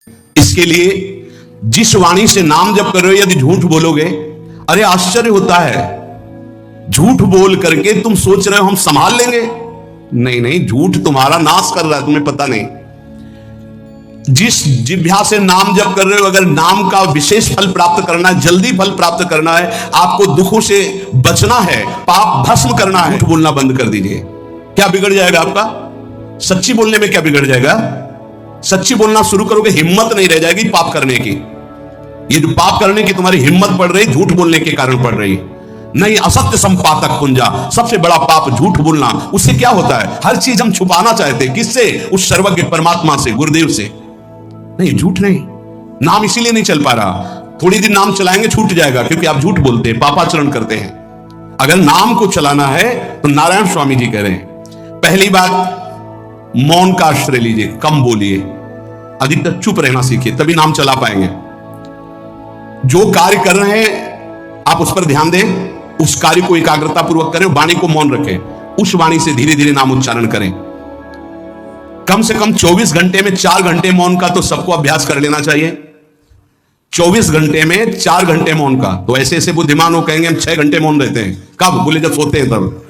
इसके लिए जिस वाणी से नाम जप कर रहे हो, यदि झूठ बोलोगे, अरे आश्चर्य होता है, झूठ बोल करके तुम सोच रहे हो हम संभाल लेंगे। नहीं नहीं, झूठ तुम्हारा नाश कर रहा है, तुम्हें पता नहीं। जिस जिह्वा से नाम जप कर रहे हो, अगर नाम का विशेष फल प्राप्त करना है, जल्दी फल प्राप्त करना है, आपको दुखों से बचना है, पाप भस्म करना है, झूठ बोलना बंद कर दीजिए। क्या बिगड़ जाएगा आपका? सच्ची बोलने में क्या बिगड़ जाएगा? सच्ची बोलना शुरू करोगे, हिम्मत नहीं रह जाएगी पाप करने की। ये जो पाप करने की तुम्हारी हिम्मत पड़ रही, झूठ बोलने के कारण पड़ रही। नहीं, असत्य संपातक पुंजा, सबसे बड़ा पाप झूठ बोलना। उससे क्या होता है? हर चीज हम छुपाना चाहते हैं। किससे? उस सर्वज्ञ परमात्मा से, गुरुदेव से। नहीं, झूठ नहीं। नाम इसीलिए नहीं चल पा रहा, थोड़ी दिन नाम चलाएंगे छूट जाएगा, क्योंकि आप झूठ बोलते हैं, पापाचरण करते हैं। अगर नाम को चलाना है तो नारायण स्वामी जी कह रहे हैं, पहली बात मौन का आश्रय लीजिए, कम बोलिए, अधिकतर चुप रहना सीखिए, तभी नाम चला पाएंगे। जो कार्य कर रहे हैं आप उस पर ध्यान दें, उस कार्य को एकाग्रता पूर्वक करें, वाणी को मौन रखें, उस वाणी से धीरे धीरे नाम उच्चारण करें। कम से कम 24 घंटे में 4 घंटे मौन का तो सबको अभ्यास कर लेना चाहिए। 24 घंटे में 4 घंटे मौन का। तो ऐसे ऐसे बुद्धिमान हो कहेंगे हम 6 घंटे मौन रहते हैं। कब? बोले जब सोते हैं तब।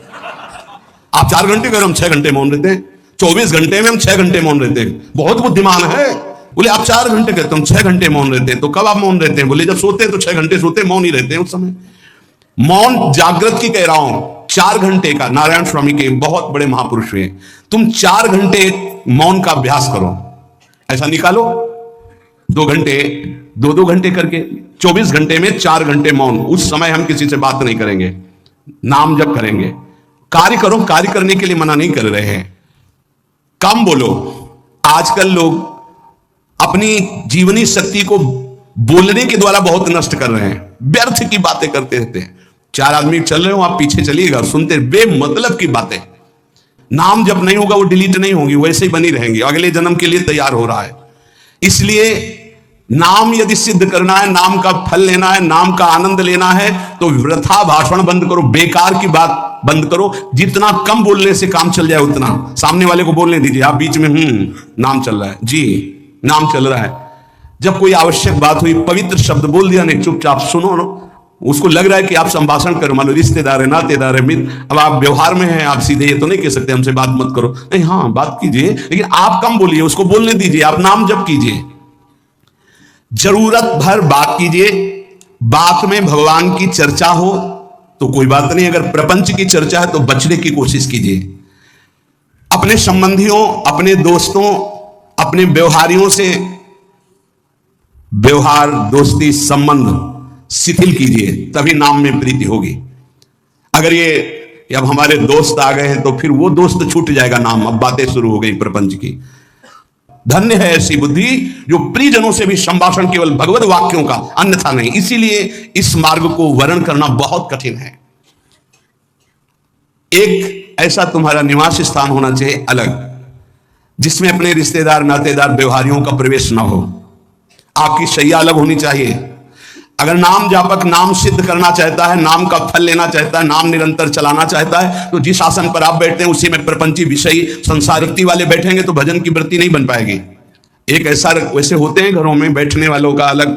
आप 4 घंटे करो, हम 6 घंटे मौन रहते हैं। 24 घंटे में हम 6 घंटे मौन रहते हैं। बहुत बुद्धिमान है। बोले आप 4 घंटे कहते, हम 6 घंटे मौन रहते हैं। तो कब आप मौन रहते हैं? बोले जब सोते हैं तो 6 घंटे सोते हैं, मौन ही रहते हैं उस समय। मौन जागृत की कह रहा हूं, 4 घंटे का। नारायण स्वामी के बहुत बड़े महापुरुष हुए, तुम 4 घंटे मौन का अभ्यास करो। ऐसा निकालो 2 घंटे, 2 घंटे करके 24 घंटे में 4 घंटे मौन। उस समय हम किसी से बात नहीं करेंगे, नाम जप करेंगे। कार्य करो, कार्य करने के लिए मना नहीं कर रहे हैं, कम बोलो। आजकल लोग अपनी जीवनी शक्ति को बोलने के द्वारा बहुत नष्ट कर रहे हैं, व्यर्थ की बातें करते रहते हैं। 4 आदमी चल रहे हो, आप पीछे चलिएगा, सुनते बेमतलब की बातें। नाम जब नहीं होगा वो डिलीट नहीं होंगी, वैसे ही बनी रहेंगी, अगले जन्म के लिए तैयार हो रहा है। इसलिए नाम यदि सिद्ध करना है, नाम का फल लेना है, नाम का आनंद लेना है, तो वृथा भाषण बंद करो, बेकार की बात बंद करो। जितना कम बोलने से काम चल जाए उतना। सामने वाले को बोलने दीजिए, आप बीच में नाम चल रहा है जी, नाम चल रहा है। जब कोई आवश्यक बात हुई, पवित्र शब्द बोल दिया, नहीं चुपचाप सुनो। उसको लग रहा है कि आप संभाषण करो, मान लो रिश्तेदार है, नातेदार है, मित्र, अब आप व्यवहार में हैं, आप सीधे ये तो नहीं कह सकते हमसे बात मत करो। नहीं, हाँ बात कीजिए, लेकिन आप कम बोलिए, उसको बोलने दीजिए, आप नाम जप कीजिए, जरूरत भर बात कीजिए। बात में भगवान की चर्चा हो तो कोई बात नहीं, अगर प्रपंच की चर्चा है तो बचने की कोशिश कीजिए। अपने संबंधियों, अपने दोस्तों, अपने व्यवहारियों से व्यवहार, दोस्ती, संबंध शिथिल कीजिए, तभी नाम में प्रीति होगी। अगर ये अब हमारे दोस्त आ गए हैं तो फिर वो दोस्त छूट जाएगा नाम, अब बातें शुरू हो गई प्रपंच की। धन्य है ऐसी बुद्धि जो प्रियजनों से भी संभाषण केवल भगवत वाक्यों का, अन्यथा नहीं। इसीलिए इस मार्ग को वर्ण करना बहुत कठिन है। एक ऐसा तुम्हारा निवास स्थान होना चाहिए अलग, जिसमें अपने रिश्तेदार, नातेदार, व्यवहारियों का प्रवेश न हो। आपकी शैया अलग होनी चाहिए। अगर नाम जापक नाम सिद्ध करना चाहता है, नाम का फल लेना चाहता है, नाम निरंतर चलाना चाहता है, तो जिस आसन पर आप बैठते हैं उसी में प्रपंची विषयी संसार वृत्ति वाले बैठेंगे तो भजन की वृत्ति नहीं बन पाएगी। एक ऐसा, वैसे होते हैं घरों में बैठने वालों का अलग,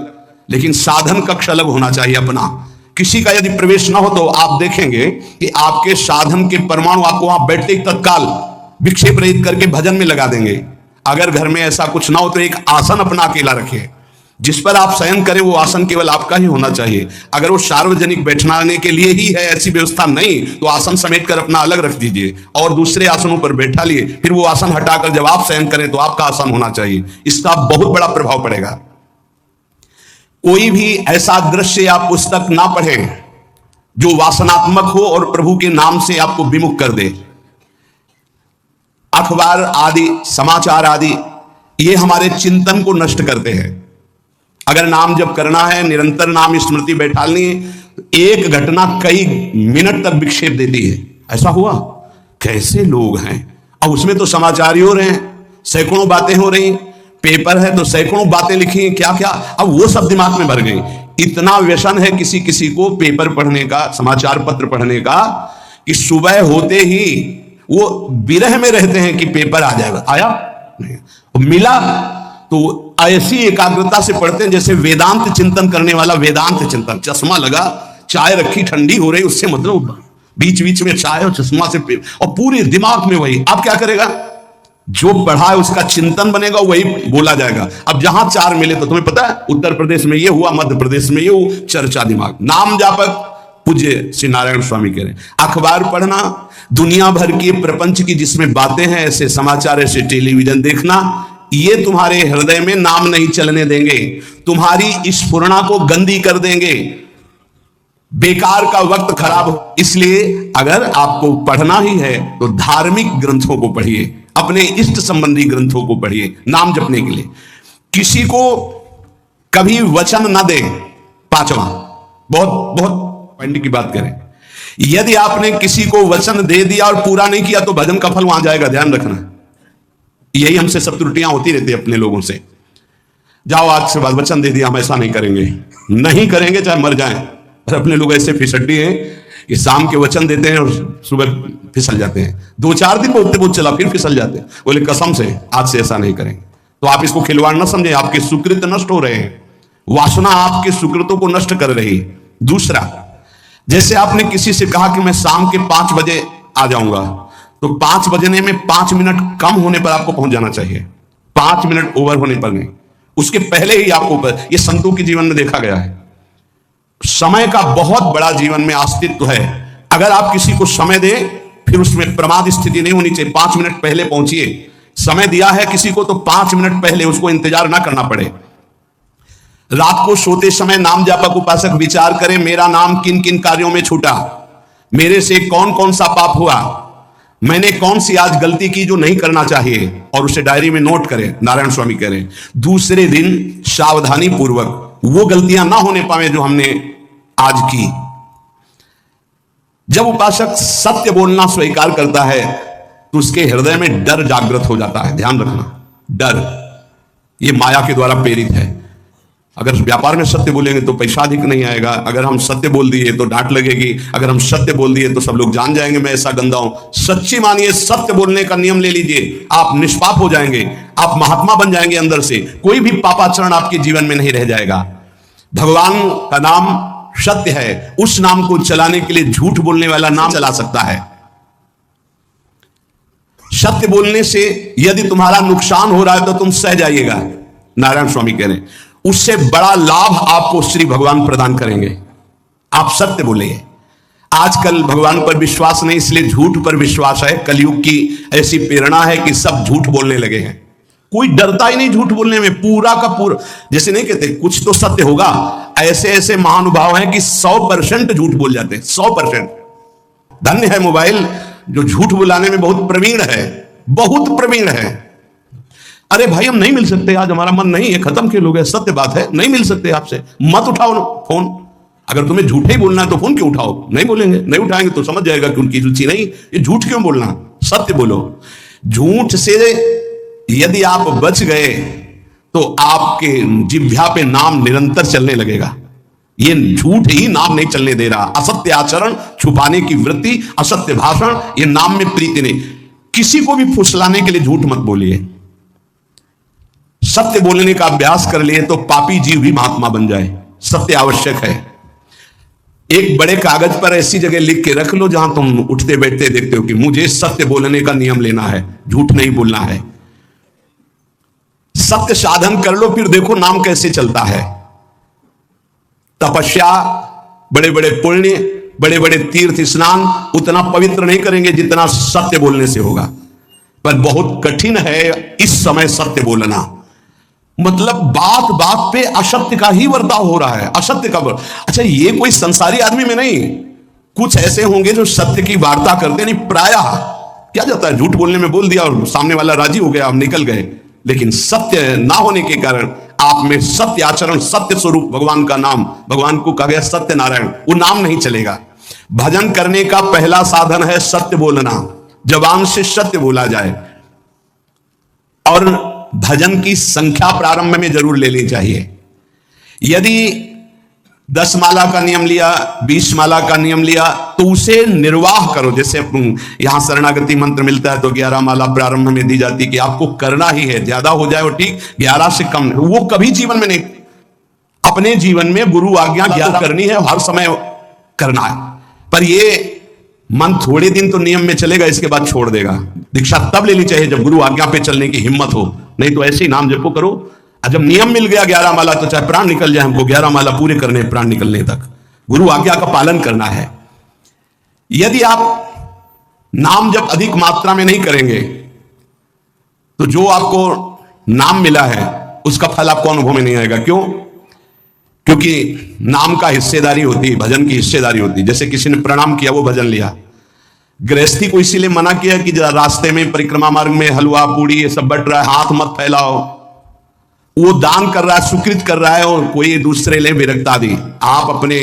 लेकिन साधन कक्ष अलग होना चाहिए अपना। किसी का यदि प्रवेश ना हो तो आप देखेंगे कि आपके साधन के परमाणु आपको वहां बैठते ही तत्काल विक्षेप रहित करके भजन में लगा देंगे। अगर घर में ऐसा कुछ ना हो तो एक आसन अपना अकेला रखिए, जिस पर आप शयन करें वो आसन केवल आपका ही होना चाहिए। अगर वो सार्वजनिक बैठने के लिए ही है, ऐसी व्यवस्था नहीं, तो आसन समेट कर अपना अलग रख दीजिए और दूसरे आसनों पर बैठा लिए, फिर वो आसन हटाकर जब आप शयन करें तो आपका आसन होना चाहिए। इसका बहुत बड़ा प्रभाव पड़ेगा। कोई भी ऐसा दृश्य या पुस्तक ना पढ़ें जो वासनात्मक हो और प्रभु के नाम से आपको विमुख कर दे। अखबार आदि, समाचार आदि, ये हमारे चिंतन को नष्ट करते हैं। अगर नाम जब करना है, निरंतर नाम स्मृति बैठालनी है, एक घटना कई मिनट तक विक्षेप देती है। ऐसा हुआ, कैसे लोग हैं, अब उसमें तो समाचार ही हो रहे हैं, सैकड़ों बातें हो रही, पेपर है तो सैकड़ों बातें लिखी हैं, क्या क्या, अब वो सब दिमाग में भर गई। इतना व्यसन है किसी किसी को पेपर पढ़ने का, समाचार पत्र पढ़ने का, कि सुबह होते ही वो विरह में रहते हैं कि पेपर आ जाएगा। आया नहीं, मिला तो ऐसी एकाग्रता से पढ़ते हैं जैसे वेदांत चिंतन करने वाला वेदांत चिंतन। चश्मा लगा, चाय रखी, ठंडी हो रही, उससे मतलब बीच बीच में चाय और चश्मा से और पूरे दिमाग में वही। अब क्या करेगा? जो पढ़ा है उसका चिंतन बनेगा, वही बोला जाएगा। अब जहां चार मिले तो तुम्हें पता है उत्तर प्रदेश में ये हुआ, मध्य प्रदेश में ये हुआ, चर्चा दिमाग। नाम जापक पूज्य श्री नारायण स्वामी कह रहे हैं। अखबार पढ़ना, दुनिया भर की प्रपंच की जिसमें बातें हैं, ऐसे समाचार, ऐसे टेलीविजन देखना, ये तुम्हारे हृदय में नाम नहीं चलने देंगे, तुम्हारी स्फुरणा को गंदी कर देंगे, बेकार का वक्त खराब हो। इसलिए अगर आपको पढ़ना ही है तो धार्मिक ग्रंथों को पढ़िए, अपने इष्ट संबंधी ग्रंथों को पढ़िए नाम जपने के लिए। किसी को कभी वचन न दे। पांचवा, बहुत बहुत पॉइंट की बात करें, यदि आपने किसी को वचन दे दिया और पूरा नहीं किया तो भजन का फल वहां जाएगा, ध्यान रखना। यही हमसे सब त्रुटियां होती रहती है अपने लोगों से। जाओ आज से बाद वचन दे दिया, हम ऐसा नहीं करेंगे, नहीं करेंगे चाहे मर जाएं। और अपने लोग ऐसे फिसड्डी हैं कि शाम के वचन देते हैं और सुबह फिसल जाते हैं। 2-4 दिन बोलते बोलते चला, फिर फिसल जाते हैं। बोले कसम से आज से ऐसा नहीं करेंगे। तो आप इसको खिलवाड़ ना समझे, आपके सुकृत नष्ट हो रहे हैं, वासना आपके सुकृतों को नष्ट कर रही है। दूसरा, जैसे आपने किसी से कहा कि मैं शाम के 5 बजे आ जाऊंगा, तो 5 बजने में 5 मिनट कम होने पर आपको पहुंच जाना चाहिए, 5 मिनट ओवर होने पर नहीं, उसके पहले ही आपको। ये संतों के जीवन में देखा गया है। समय का बहुत बड़ा जीवन में अस्तित्व है। अगर आप किसी को समय दें, फिर उसमें प्रमाद स्थिति नहीं होनी चाहिए। 5 मिनट पहले पहुंचिए। समय दिया है किसी को तो 5 मिनट पहले, उसको इंतजार ना करना पड़े। रात को सोते समय नाम जापक उपासक विचार करें, मेरा नाम किन किन कार्यों में छूटा, मेरे से कौन कौन सा पाप हुआ, मैंने कौन सी आज गलती की जो नहीं करना चाहिए, और उसे डायरी में नोट करें। नारायण स्वामी कह रहे हैं दूसरे दिन सावधानी पूर्वक वो गलतियां ना होने पाए जो हमने आज की। जब उपासक सत्य बोलना स्वीकार करता है तो उसके हृदय में डर जागृत हो जाता है। ध्यान रखना, डर ये माया के द्वारा प्रेरित है। अगर व्यापार में सत्य बोलेंगे तो पैसा अधिक नहीं आएगा, अगर हम सत्य बोल दिए तो डांट लगेगी, अगर हम सत्य बोल दिए तो सब लोग जान जाएंगे मैं ऐसा गंदा हूं। सच्ची मानिए, सत्य बोलने का नियम ले लीजिए, आप निष्पाप हो जाएंगे, आप महात्मा बन जाएंगे। अंदर से कोई भी पापाचरण आपके जीवन में नहीं रह जाएगा। भगवान का नाम सत्य है, उस नाम को चलाने के लिए झूठ बोलने वाला नाम चला सकता है। सत्य बोलने से यदि तुम्हारा नुकसान हो रहा है तो तुम सह जाइएगा। नारायण स्वामी कह रहे हैं उससे बड़ा लाभ आपको श्री भगवान प्रदान करेंगे। आप सत्य बोलिए। आजकल भगवान पर विश्वास नहीं, इसलिए झूठ पर विश्वास है। कलयुग की ऐसी प्रेरणा है कि सब झूठ बोलने लगे हैं। कोई डरता ही नहीं झूठ बोलने में, पूरा का पूरा। जैसे नहीं कहते कुछ तो सत्य होगा, ऐसे ऐसे महानुभाव हैं कि 100% झूठ बोल जाते हैं, 100%। धन्य है मोबाइल जो झूठ बुलाने में बहुत प्रवीण है, बहुत प्रवीण है। अरे भाई हम नहीं मिल सकते, आज हमारा मन नहीं है, खत्म के लोग है, सत्य बात है, नहीं मिल सकते आपसे, मत उठाओ फोन। अगर तुम्हें झूठे ही बोलना है तो फोन क्यों उठाओ? नहीं बोलेंगे, नहीं उठाएंगे तो समझ जाएगा कि उनकी रुचि नहीं। ये झूठ क्यों बोलना, सत्य बोलो। झूठ से यदि आप बच गए तो आपके जिह्वा पे नाम निरंतर चलने लगेगा। ये झूठ ही नाम नहीं चलने दे रहा। असत्य आचरण, छुपाने की वृत्ति, असत्य भाषण, ये नाम में प्रीति नहीं। किसी को भी फुसलाने के लिए झूठ मत बोलिए। सत्य बोलने का अभ्यास कर लिए तो पापी जीव भी महात्मा बन जाए। सत्य आवश्यक है। एक बड़े कागज पर ऐसी जगह लिख के रख लो जहां तुम उठते बैठते देखते हो कि मुझे सत्य बोलने का नियम लेना है, झूठ नहीं बोलना है। सत्य साधन कर लो, फिर देखो नाम कैसे चलता है। तपस्या, बड़े बड़े पुण्य, बड़े बड़े तीर्थ स्नान उतना पवित्र नहीं करेंगे जितना सत्य बोलने से होगा। पर बहुत कठिन है इस समय सत्य बोलना। मतलब बात बात पे असत्य का ही वर्ताव हो रहा है, असत्य का। अच्छा, ये कोई संसारी आदमी में नहीं, कुछ ऐसे होंगे जो सत्य की वार्ता करते नहीं। प्रायः क्या जाता है, झूठ बोलने में बोल दिया और सामने वाला राजी हो गया, आप निकल गए। लेकिन सत्य ना होने के कारण आप में सत्य आचरण, सत्य स्वरूप भगवान का नाम, भगवान को कहा गया सत्य नारायण, वो नाम नहीं चलेगा। भजन करने का पहला साधन है सत्य बोलना, जबान से सत्य बोला जाए। और भजन की संख्या प्रारंभ में जरूर लेनी चाहिए। यदि 10 माला का नियम लिया, 20 माला का नियम लिया, तो उसे निर्वाह करो। जैसे यहां शरणागति मंत्र मिलता है तो 11 माला प्रारंभ में दी जाती कि आपको करना ही है, ज्यादा हो जाए वो ठीक, 11 से कम नहीं। वो कभी जीवन में नहीं, अपने जीवन में गुरु आज्ञा 11 करनी है, हर समय करना है। पर ये मन थोड़े दिन तो नियम में चलेगा, इसके बाद छोड़ देगा। दीक्षा तब लेनी चाहिए जब गुरु आज्ञा पे चलने की हिम्मत हो, नहीं तो ऐसे ही नाम जपो करो। जब नियम मिल गया 11 माला तो चाहे प्राण निकल जाए, हमको 11 माला पूरे करने, प्राण निकलने तक गुरु आज्ञा का पालन करना है। यदि आप नाम जप अधिक मात्रा में नहीं करेंगे तो जो आपको नाम मिला है उसका फल आपको अनुभव में नहीं आएगा। क्यों? क्योंकि नाम का हिस्सेदारी होती है, भजन की हिस्सेदारी होती है। जैसे किसी ने प्रणाम किया, वो भजन लिया। गृहस्थी को इसीलिए मना किया कि रास्ते में परिक्रमा मार्ग में हलवा पूड़ी ये सब बट रहा है, हाथ मत फैलाओ। वो दान कर रहा है, सुकृत कर रहा है, और कोई दूसरे ले विरक्त आदि। आप अपने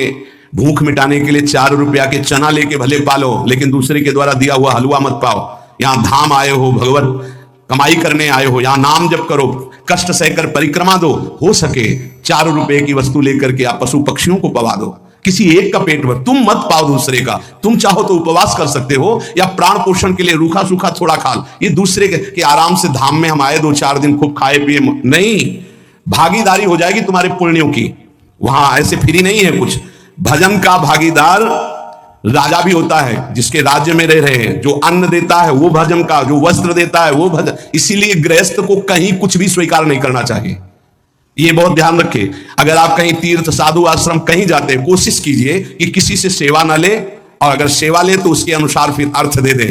भूख मिटाने के लिए 4 रुपया के चना लेके भले पालो, लेकिन दूसरे के द्वारा दिया हुआ हलवा मत पाओ। यहां धाम आए हो, भगवत कमाई करने आए हो, यहां नाम जप करो, कष्ट सहकर परिक्रमा दो। हो सके 4 रुपए की वस्तु लेकर के आप पशु पक्षियों को पवा दो, किसी एक का पेट भर, तुम मत पाओ दूसरे का। तुम चाहो तो उपवास कर सकते हो, या प्राण पोषण के लिए रूखा सूखा थोड़ा खा लो। ये दूसरे के आराम से धाम में हम आए 2-4 दिन खूब खाए पिए नहीं, भागीदारी हो जाएगी तुम्हारे पुण्यों की। वहां ऐसे फ्री नहीं है कुछ। भजन का भागीदार राजा भी होता है, जिसके राज्य में रह रहे हैं। जो अन्न देता है वो भजन का, जो वस्त्र देता है वो भजन। इसीलिए गृहस्थ को कहीं कुछ भी स्वीकार नहीं करना चाहिए, ये बहुत ध्यान रखें। अगर आप कहीं तीर्थ साधु आश्रम कहीं जाते हैं, कोशिश कीजिए कि किसी से सेवा ना ले, और अगर सेवा ले तो उसके अनुसार फिर अर्थ दे दे।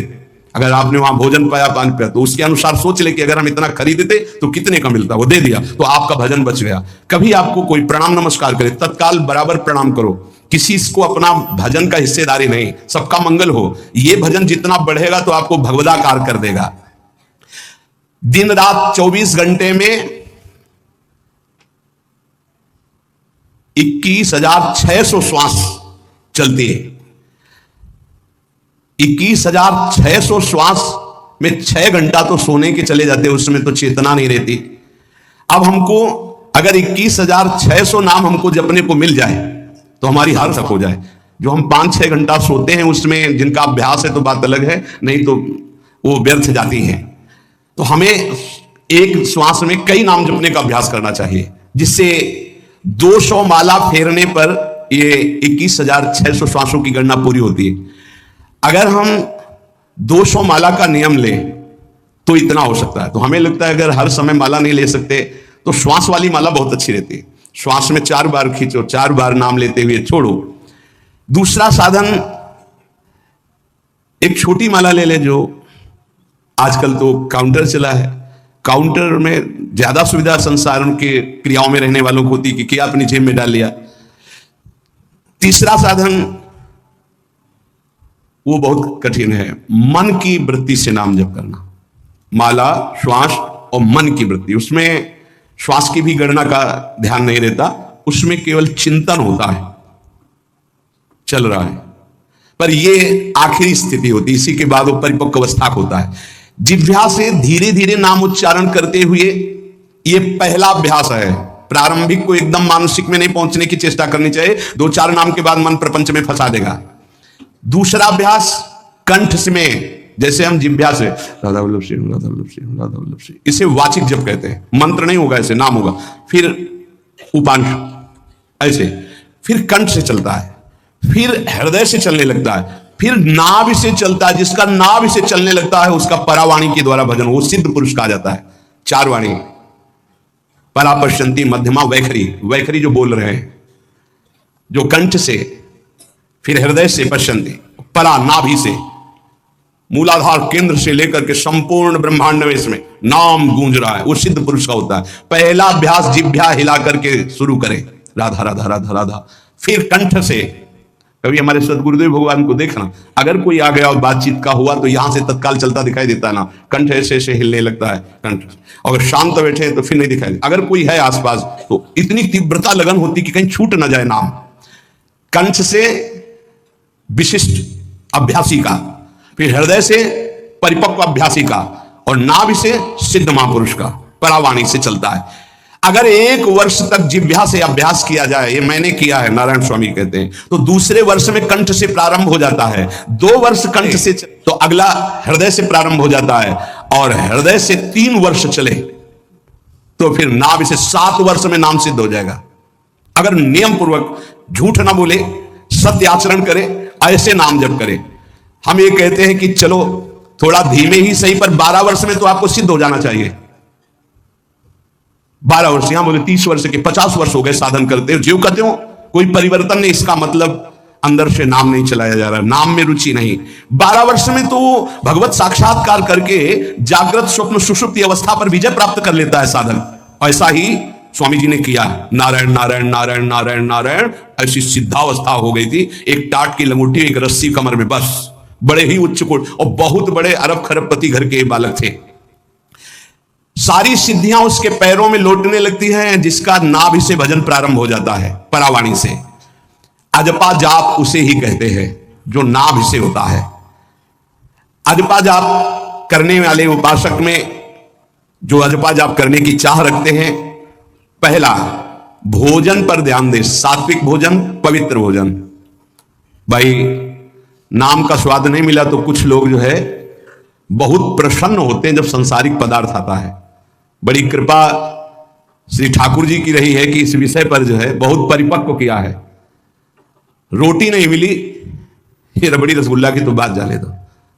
अगर आपने वहां भोजन पाया, पान पाया, तो उसके अनुसार सोच ले कि अगर हम इतना खरीदते तो कितने का मिलता, वो दे दिया तो आपका भजन बच गया। कभी आपको कोई प्रणाम नमस्कार करे, तत्काल बराबर प्रणाम करो। किसी को अपना भजन का हिस्सेदारी नहीं, सबका मंगल हो। ये भजन जितना बढ़ेगा तो आपको भगवदाकार कर देगा। दिन रात 24 घंटे में 21,600 श्वास चलती है। 21,600 श्वास में 6 घंटा तो सोने के चले जाते, उसमें तो चेतना नहीं रहती। अब हमको अगर 21,600 नाम हमको जपने को मिल जाए तो हमारी हार तक हो जाए। जो हम 5-6 घंटा सोते हैं उसमें जिनका अभ्यास है तो बात अलग है, नहीं तो वो व्यर्थ जाती हैं। तो हमें एक श्वास में कई नाम जपने का अभ्यास करना चाहिए, जिससे 200 माला फेरने पर ये 21,600 श्वासों की गणना पूरी होती है। अगर हम 200 माला का नियम लें तो इतना हो सकता है। तो हमें लगता है अगर हर समय माला नहीं ले सकते तो श्वास वाली माला बहुत अच्छी रहती है। श्वास में 4 बार खींचो, 4 बार नाम लेते हुए छोड़ो। दूसरा साधन, एक छोटी माला ले ले, जो आजकल तो काउंटर चला है। काउंटर में ज्यादा सुविधा संसार के क्रियाओं में रहने वालों को होती कि क्या अपनी जेब में डाल लिया। तीसरा साधन वो बहुत कठिन है, मन की वृत्ति से नाम जप करना। माला, श्वास और मन की वृत्ति, उसमें श्वास की भी गणना का ध्यान नहीं रहता, उसमें केवल चिंतन होता है, चल रहा है। पर ये आखिरी स्थिति होती है, इसी के बाद वो परिपक्व अवस्था होता है। जिह्वा से धीरे धीरे नाम उच्चारण करते हुए, ये पहला अभ्यास है। प्रारंभिक को एकदम मानसिक में नहीं पहुंचने की चेष्टा करनी चाहिए, 2-4 नाम के बाद मन प्रपंच में फंसा देगा। दूसरा अभ्यास कंठ में, जैसे हम जिह्वा से राधा वल्लभ श्री राधा वल्लभ श्री राधा वल्लभ श्री, इसे वाचिक जप कहते हैं। मंत्र नहीं होगा, ऐसे नाम होगा। फिर उपांश ऐसे, फिर कंठ से चलता है, फिर हृदय से चलने लगता है, फिर नाभि से चलता है। जिसका नाभि से चलने लगता है उसका परावाणी के द्वारा भजन, वो सिद्ध पुरुष कहा जाता है। 4 वाणी, परापश्यंती, मध्यमा, वैखरी। वैखरी जो बोल रहे हैं, जो कंठ से, फिर हृदय से पश्यंती, परा नाभि से, मूलाधार केंद्र से लेकर के संपूर्ण ब्रह्मांड में इसमें नाम गूंज रहा है, वो सिद्ध पुरुष का होता है। पहला अभ्यास जिह्वा हिला करके शुरू करें, राधा राधा राधा राधा। फिर कंठ से, कभी हमारे सदगुरुदेव भगवान को देखना, अगर कोई आ गया और बातचीत का हुआ तो यहां से तत्काल चलता दिखाई देता है ना, कंठ ऐसे ऐसे हिलने लगता है कंठ। अगर शांत बैठे तो फिर नहीं दिखाई देता। अगर कोई है आसपास तो इतनी तीव्रता लगन होती कि कहीं छूट ना जाए नाम। कंठ से विशिष्ट अभ्यासी का, फिर हृदय से परिपक्व अभ्यासी का, और नाभि से सिद्ध महापुरुष का, परावाणी से चलता है। अगर 1 वर्ष तक जिह्वा से अभ्यास किया जाए, ये मैंने किया है, नारायण स्वामी कहते हैं, तो दूसरे वर्ष में कंठ से प्रारंभ हो जाता है, 2 वर्ष कंठ से, तो अगला हृदय से प्रारंभ हो जाता है, और हृदय से 3 वर्ष चले तो फिर नाभि से 7 वर्ष में नाम सिद्ध हो जाएगा। अगर नियम पूर्वक झूठ ना बोले, सत्य आचरण करे, ऐसे नाम जप करे। हम ये कहते हैं कि चलो थोड़ा धीमे ही सही, पर 12 वर्ष में तो आपको सिद्ध हो जाना चाहिए। 12 वर्ष, यहां बोले 30 वर्ष के, 50 वर्ष हो गए साधन करते हो, जीव कहते हो कोई परिवर्तन नहीं, इसका मतलब अंदर से नाम नहीं चलाया जा रहा, नाम में रुचि नहीं। 12 वर्ष में तो भगवत साक्षात्कार करके जागृत स्वप्न सुषुप्ति अवस्था पर विजय प्राप्त कर लेता है साधन। ऐसा ही स्वामी जी ने किया, नारायण नारायण नारायण नारायण नारायण, ऐसी सिद्धावस्था हो गई थी। एक टाट की लंगोटी, एक रस्सी कमर में, बस। बड़े ही उच्च कोट, और बहुत बड़े अरब खरबपति घर के बालक थे। सारी सिद्धियां उसके पैरों में लौटने लगती हैं, जिसका नाभि से भजन प्रारंभ हो जाता है, परावाणी से। अजपा जाप उसे ही कहते हैं जो नाभि से होता है। अजपा जाप करने वाले उपासक में जो अजपा जाप करने की चाह रखते हैं, पहला भोजन पर ध्यान दे, सात्विक भोजन, पवित्र भोजन। भाई नाम का स्वाद नहीं मिला तो कुछ लोग जो है बहुत प्रसन्न होते हैं जब सांसारिक पदार्थ आता है। बड़ी कृपा श्री ठाकुर जी की रही है कि इस विषय पर जो है बहुत परिपक्व किया है। रोटी नहीं मिली, ये रबड़ी रसगुल्ला की तो बात जाने दो।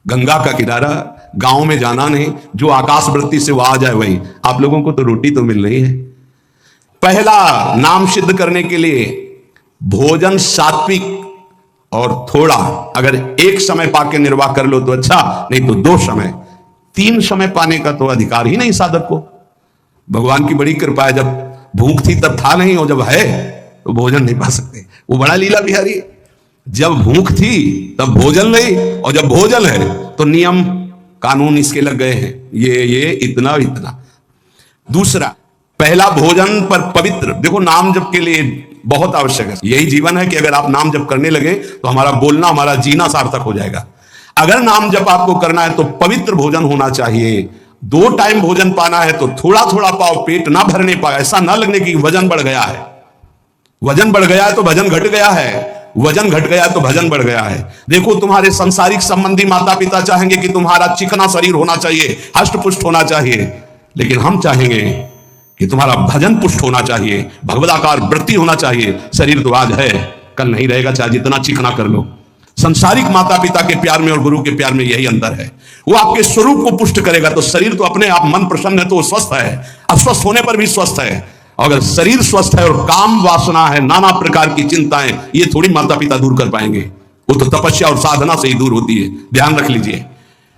गंगा का किनारा, गांव में जाना नहीं, जो आकाश वृत्ति से वो आ जाए वही। आप लोगों को तो रोटी तो मिल रही है। पहला नाम सिद्ध करने के लिए भोजन सात्विक और थोड़ा, अगर एक समय पाके निर्वाह कर लो तो अच्छा, नहीं तो 2 समय, 3 समय पाने का तो अधिकार ही नहीं साधक को। भगवान की बड़ी कृपा है, जब भूख थी तब था नहीं, और जब है तो भोजन नहीं पा सकते। वो बड़ा लीला बिहारी है। जब भूख थी तब भोजन नहीं, और जब भोजन है तो नियम कानून इसके लग गए हैं, ये इतना इतना। दूसरा, पहला भोजन पर पवित्र। देखो नाम जप के लिए बहुत आवश्यक है, यही जीवन है कि अगर आप नाम जप करने लगे तो हमारा बोलना, हमारा जीना सार्थक हो जाएगा। अगर नाम जप आपको करना है तो पवित्र भोजन होना चाहिए। 2 टाइम भोजन पाना है तो थोड़ा थोड़ा पाओ, पेट ना भरने पाए, ऐसा ना लगने की वजन बढ़ गया है। वजन बढ़ गया है तो भजन घट गया है, वजन घट गया तो भजन बढ़ गया है। देखो तुम्हारे संसारिक संबंधी माता पिता चाहेंगे कि तुम्हारा चिकना शरीर होना चाहिए, हष्ट पुष्ट होना चाहिए, लेकिन हम चाहेंगे कि तुम्हारा भजन पुष्ट होना चाहिए, भगवदाकार वृत्ति होना चाहिए। शरीर तो आज है, कल नहीं रहेगा, चाहे जितना चिकना कर लो। संसारिक माता पिता के प्यार में और गुरु के प्यार में यही अंतर है। वो आपके स्वरूप को पुष्ट करेगा तो शरीर तो अपने आप, मन प्रसन्न है तो वो स्वस्थ है, अस्वस्थ होने पर भी स्वस्थ है। अगर शरीर स्वस्थ है और काम वासना है, नाना प्रकार की चिंताएं, ये थोड़ी माता पिता दूर कर पाएंगे। वो तो तपस्या और साधना से ही दूर होती है, ध्यान रख लीजिए।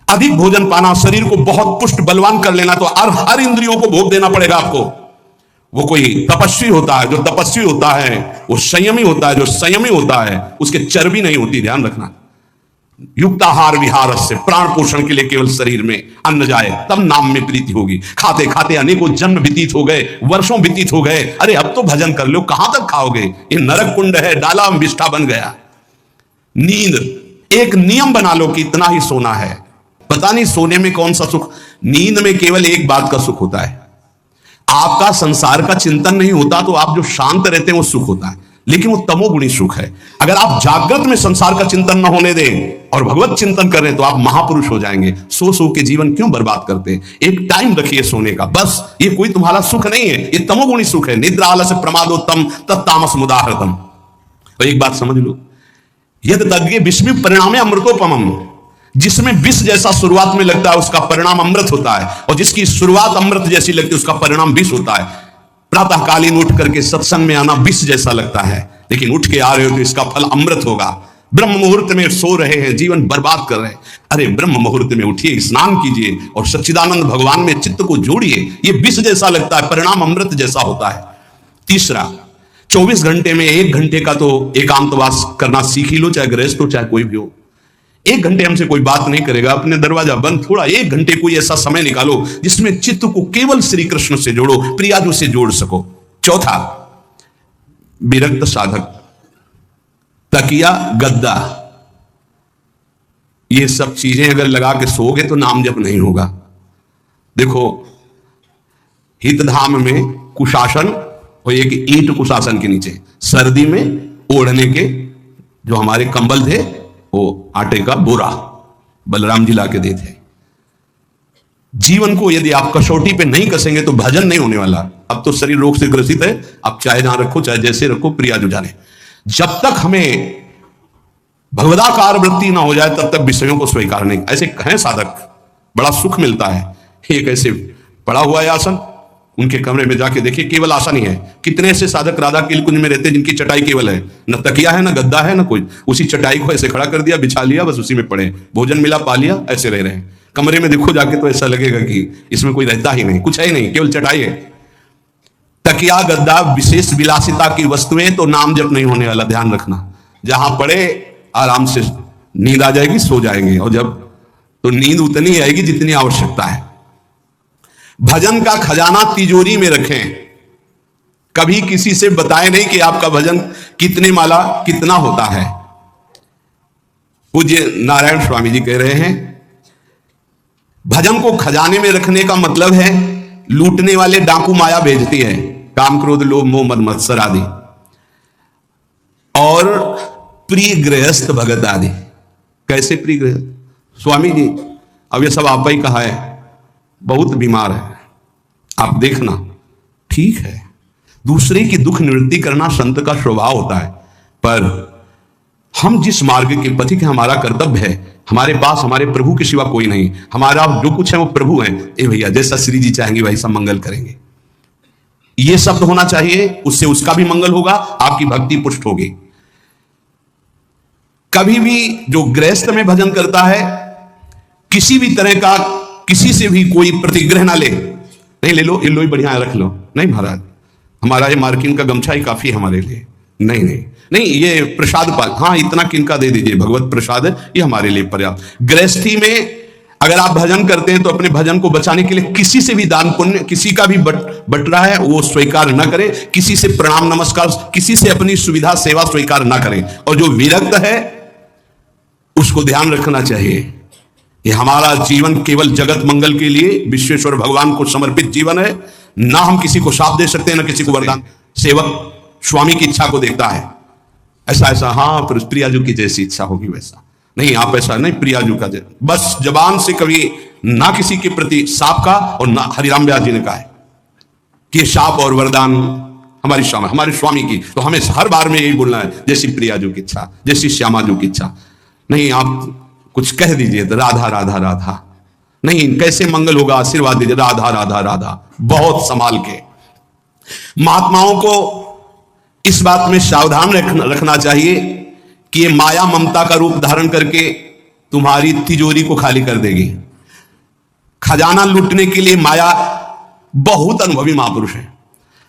अधिक भोजन पाना, शरीर को बहुत पुष्ट बलवान कर लेना, तो हर इंद्रियों को भोग देना पड़ेगा आपको। वो कोई तपस्वी होता है, जो तपस्वी होता है वो संयमी होता है, जो संयमी होता है उसके चर्बी नहीं होती, ध्यान रखना। युक्ताहार विहार से, प्राण पोषण के लिए केवल शरीर में अन्न जाए तब नाम में प्रीति होगी। खाते खाते अनेकों जन्म व्यतीत हो गए, वर्षों व्यतीत हो गए, अरे अब तो भजन कर लो, कहां तक खाओगे? ये नरक कुंड है, डाला में विष्ठा बन गया। नींद, एक नियम बना लो कि इतना ही सोना है। पता नहीं सोने में कौन सा सुख, नींद में केवल एक बात का सुख होता है, आपका संसार का चिंतन नहीं होता, तो आप जो शांत रहते हैं वो सुख होता है, लेकिन वो तमोगुणी सुख है। अगर आप जागृत में संसार का चिंतन न होने दें और भगवत चिंतन करें तो आप महापुरुष हो जाएंगे। सो के जीवन क्यों बर्बाद करते हैं? एक टाइम रखिए सोने का, बस। ये कोई तुम्हारा सुख नहीं है, ये तमोगुणी सुख है। निद्रा आलस्य प्रमादोत्तम तत्तामस मुदाहृतम। तो एक बात समझ लो, यद तज्ञ विस्मित परिणामे अमृतोपमम। जिसमें विष जैसा शुरुआत में लगता है उसका परिणाम अमृत होता है, और जिसकी शुरुआत अमृत जैसी लगती है उसका परिणाम विष होता है। प्रातःकालीन उठ करके सत्संग में आना विष जैसा लगता है, लेकिन उठ के आ रहे हो तो इसका फल अमृत होगा। ब्रह्म मुहूर्त में सो रहे हैं, जीवन बर्बाद कर रहे हैं, अरे ब्रह्म मुहूर्त में उठिए, स्नान कीजिए और सच्चिदानंद भगवान में चित्त को जोड़िए। ये विष जैसा लगता है, परिणाम अमृत जैसा होता है। तीसरा, 24 घंटे में 1 घंटे का तो एकांतवास करना सीख ही लो, चाहे गृहस्थ हो चाहे कोई भी हो। 1 घंटे हमसे कोई बात नहीं करेगा, अपने दरवाजा बंद, थोड़ा 1 घंटे कोई ऐसा समय निकालो जिसमें चित्त को केवल श्री कृष्ण से जोड़ो, प्रियाजू से जोड़ सको। चौथा, विरक्त साधक, तकिया गद्दा, ये सब चीजें अगर लगा के सोओगे तो नाम जप नहीं होगा। देखो हितधाम में कुशासन और एक ईंट कुशासन के नीचे, सर्दी में ओढ़ने के जो हमारे कंबल थे वो आटे का बोरा बलराम जी ला के देते। जीवन को यदि आप कसौटी पे नहीं कसेंगे तो भजन नहीं होने वाला। अब तो शरीर रोग से ग्रसित है, आप चाहे जहां रखो चाहे जैसे रखो, प्रिया जो जाने। जब तक हमें भगवदाकार वृत्ति ना हो जाए तब तक विषयों को स्वीकार नहीं। ऐसे कहें साधक, बड़ा सुख मिलता है। एक ऐसे पड़ा हुआ है आसन, उनके कमरे में जाके देखिए, केवल आसन ही है। कितने ऐसे साधक राधा कीलकुंज में रहते हैं जिनकी चटाई केवल है, न तकिया है, न गद्दा है, न कोई। उसी चटाई को ऐसे खड़ा कर दिया, बिछा लिया, बस उसी में पड़े, भोजन मिला पा लिया, ऐसे रह रहे हैं। कमरे में देखो जाके तो ऐसा लगेगा कि इसमें कोई रहता ही नहीं, कुछ है ही नहीं, केवल चटाई है। तकिया गद्दा विशेष विलासिता की वस्तुएं तो नाम जप नहीं होने वाला, ध्यान रखना। जहां पड़े आराम से नींद आ जाएगी, सो जाएंगे, और जब तो नींद उतनी आएगी जितनी आवश्यकता है। भजन का खजाना तिजोरी में रखें, कभी किसी से बताएं नहीं कि आपका भजन कितने माला कितना होता है। पूज्य नारायण स्वामी जी कह रहे हैं, भजन को खजाने में रखने का मतलब है लूटने वाले डाकू माया भेजती है, काम क्रोध लोभ मोह मद मत्सर आदि, और प्रिय गृहस्थ भगत आदि। कैसे प्रिय गृहस्थ? स्वामी जी अब ये सब आप ही कहा है, बहुत बीमार है, आप देखना। ठीक है, दूसरे की दुख निवृत्ति करना संत का स्वभाव होता है, पर हम जिस मार्ग के पथिक हैं, हमारा कर्तव्य है। हमारे पास हमारे प्रभु के सिवा कोई नहीं, हमारा जो कुछ है वो प्रभु है। ए भैया, जैसा श्री जी चाहेंगे वैसा मंगल करेंगे, ये शब्द होना चाहिए। उससे उसका भी मंगल होगा, आपकी भक्ति पुष्ट होगी। कभी भी जो गृहस्थ में भजन करता है, किसी भी तरह का किसी से भी कोई प्रतिग्रह ना ले। नहीं, ले लो, ये लो ही बढ़िया रख लो, नहीं महाराज हमारा ये मार्किन का गमछा ही काफी है हमारे लिए, नहीं नहीं नहीं, ये प्रसाद पाल, हाँ इतना किनका दे दीजिए, भगवत प्रसाद है, ये हमारे लिए पर्याप्त। गृहस्थी में अगर आप भजन करते हैं तो अपने भजन को बचाने के लिए किसी से भी दान पुण्य, किसी का भी बट रहा है वो स्वीकार न करें, किसी से प्रणाम नमस्कार, किसी से अपनी सुविधा सेवा स्वीकार न करें। और जो विरक्त है उसको ध्यान रखना चाहिए, ये हमारा जीवन केवल जगत मंगल के लिए विश्वेश्वर भगवान को समर्पित जीवन है। ना हम किसी को शाप दे सकते हैं, ना किसी को वरदान। सेवक स्वामी की इच्छा को देखता है, ऐसा ऐसा, हाँ प्रियाजू की जैसी इच्छा होगी वैसा नहीं, आप ऐसा नहीं, प्रियाजू का बस। जबान से कभी ना किसी के प्रति शाप का, और ना हरिराम व्यास जी ने कहा है कि शाप और वरदान हमारे स्वामी की, तो हमें हर बार में यही बोलना है, जैसी प्रियाजू की इच्छा, जैसी श्यामाजू की इच्छा। नहीं, आप कुछ कह दीजिए तो राधा राधा राधा, नहीं कैसे मंगल होगा, आशीर्वाद दीजिए राधा राधा राधा, बहुत संभाल के। महात्माओं को इस बात में सावधान रखना चाहिए कि ये माया ममता का रूप धारण करके तुम्हारी तिजोरी को खाली कर देगी। खजाना लूटने के लिए माया बहुत अनुभवी महापुरुष है,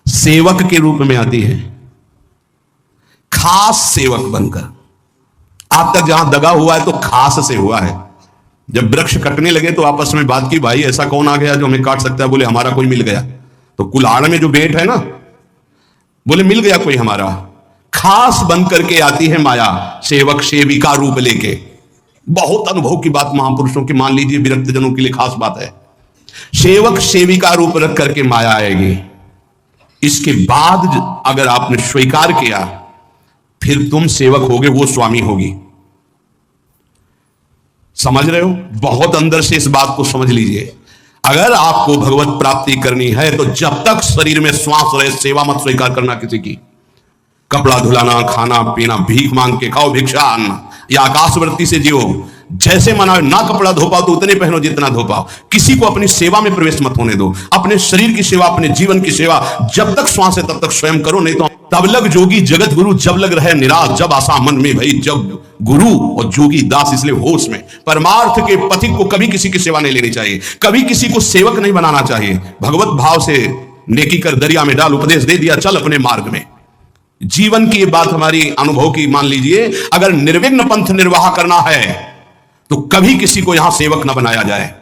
सेवक के रूप में आती है, खास सेवक बनकर। आज तक जहां दगा हुआ है तो खास से हुआ है। जब वृक्ष कटने लगे तो आपस में बात की, भाई ऐसा कौन आ गया जो हमें काट सकता है? बोले हमारा कोई मिल गया। तो कुल्हाड़ में जो बेट है ना, बोले मिल गया कोई हमारा। खास बन करके आती है माया, सेवक सेविका रूप लेके। बहुत अनुभव की बात महापुरुषों की, मान लीजिए विरक्त जनों के लिए खास बात है। सेवक सेविका रूप रख करके माया आएगी। इसके बाद अगर आपने स्वीकार किया, फिर तुम सेवक होगे, वो स्वामी होगी। समझ रहे हो? बहुत अंदर से इस बात को समझ लीजिए। अगर आपको भगवत प्राप्ति करनी है तो जब तक शरीर में श्वास रहे, सेवा मत स्वीकार करना किसी की। कपड़ा धुलाना, खाना पीना, भीख मांग के खाओ, भिक्षा आना, या आकाशवृत्ति से जियो। जैसे मना ना कपड़ा धो पाओ तो उतने पहनो जितना धो पाओ। किसी को अपनी सेवा में प्रवेश मत होने दो। अपने शरीर की सेवा, अपने जीवन की सेवा जब तक श्वास है तब तक स्वयं करो, नहीं तो तब लग जोगी जगत गुरु, जब लग रहे निराश, जब आशा मन में भई, जब गुरु और जोगी दास। इसलिए होश में परमार्थ के पथिक को कभी किसी की सेवा नहीं लेनी चाहिए, कभी किसी को सेवक नहीं बनाना चाहिए। भगवत भाव से नेकी कर दरिया में डाल, उपदेश दे दिया, चल अपने मार्ग में। जीवन की ये बात हमारी अनुभव की मान लीजिए। अगर निर्विघ्न पंथ निर्वाह करना है तो कभी किसी को यहां सेवक न बनाया जाए।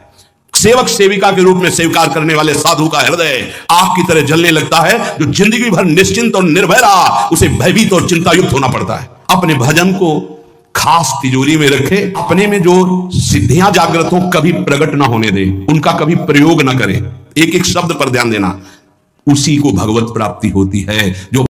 सेवक सेविका के रूप में स्वीकार करने वाले साधु का हृदय आग की तरह जलने लगता है। जो जिंदगी भर निश्चिंत और निर्भय रहा, उसे भयभीत और चिंता युक्त होना पड़ता है। अपने भजन को खास तिजोरी में रखे। अपने में जो सिद्धियां जागृत हो कभी प्रकट ना होने दे, उनका कभी प्रयोग ना करें। एक एक शब्द पर ध्यान देना। उसी को भगवत प्राप्ति होती है। जो